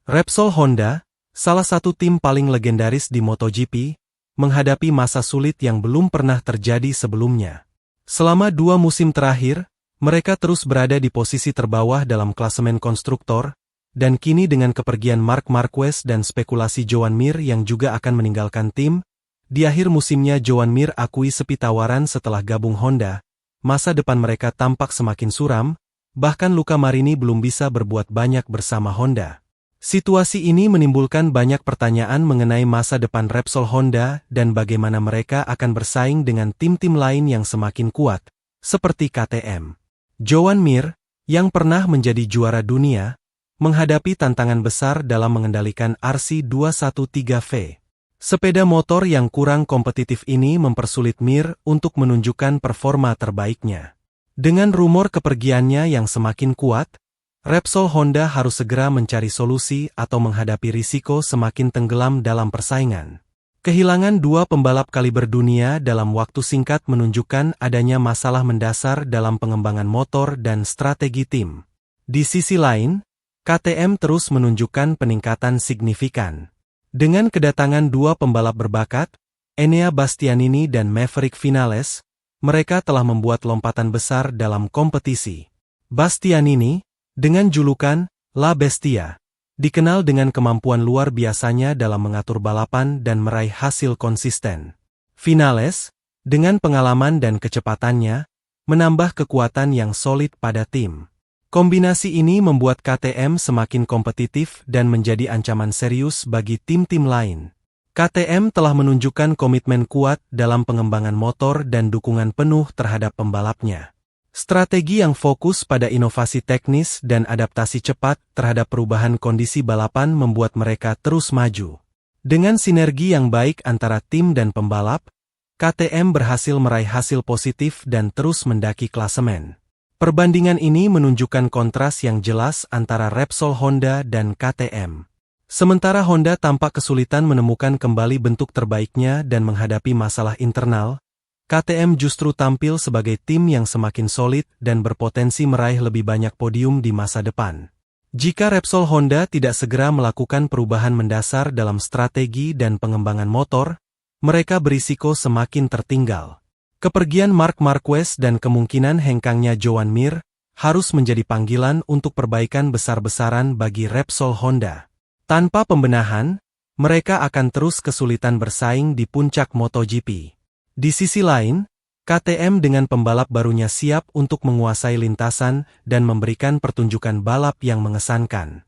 Repsol Honda, salah satu tim paling legendaris di MotoGP, menghadapi masa sulit yang belum pernah terjadi sebelumnya. Selama 2 musim terakhir, mereka terus berada di posisi terbawah dalam klasemen konstruktor, dan kini dengan kepergian Marc Marquez dan spekulasi Joan Mir yang juga akan meninggalkan tim, di akhir musimnya Joan Mir akui sepi tawaran setelah gabung Honda, masa depan mereka tampak semakin suram, bahkan Luca Marini belum bisa berbuat banyak bersama Honda. Situasi ini menimbulkan banyak pertanyaan mengenai masa depan Repsol Honda dan bagaimana mereka akan bersaing dengan tim-tim lain yang semakin kuat, seperti KTM. Joan Mir, yang pernah menjadi juara dunia, menghadapi tantangan besar dalam mengendalikan RC213V. Sepeda motor yang kurang kompetitif ini mempersulit Mir untuk menunjukkan performa terbaiknya. Dengan rumor kepergiannya yang semakin kuat, Repsol Honda harus segera mencari solusi atau menghadapi risiko semakin tenggelam dalam persaingan. Kehilangan 2 pembalap kaliber dunia dalam waktu singkat menunjukkan adanya masalah mendasar dalam pengembangan motor dan strategi tim. Di sisi lain, KTM terus menunjukkan peningkatan signifikan. Dengan kedatangan 2 pembalap berbakat, Enea Bastianini dan Maverick Vinales, mereka telah membuat lompatan besar dalam kompetisi. Bastianini, dengan julukan La Bestia, dikenal dengan kemampuan luar biasanya dalam mengatur balapan dan meraih hasil konsisten. Vinales, dengan pengalaman dan kecepatannya, menambah kekuatan yang solid pada tim. Kombinasi ini membuat KTM semakin kompetitif dan menjadi ancaman serius bagi tim-tim lain. KTM telah menunjukkan komitmen kuat dalam pengembangan motor dan dukungan penuh terhadap pembalapnya. Strategi yang fokus pada inovasi teknis dan adaptasi cepat terhadap perubahan kondisi balapan membuat mereka terus maju. Dengan sinergi yang baik antara tim dan pembalap, KTM berhasil meraih hasil positif dan terus mendaki klasemen. Perbandingan ini menunjukkan kontras yang jelas antara Repsol Honda dan KTM. Sementara Honda tampak kesulitan menemukan kembali bentuk terbaiknya dan menghadapi masalah internal, KTM justru tampil sebagai tim yang semakin solid dan berpotensi meraih lebih banyak podium di masa depan. Jika Repsol Honda tidak segera melakukan perubahan mendasar dalam strategi dan pengembangan motor, mereka berisiko semakin tertinggal. Kepergian Marc Marquez dan kemungkinan hengkangnya Joan Mir harus menjadi panggilan untuk perbaikan besar-besaran bagi Repsol Honda. Tanpa pembenahan, mereka akan terus kesulitan bersaing di puncak MotoGP. Di sisi lain, KTM dengan pembalap barunya siap untuk menguasai lintasan dan memberikan pertunjukan balap yang mengesankan.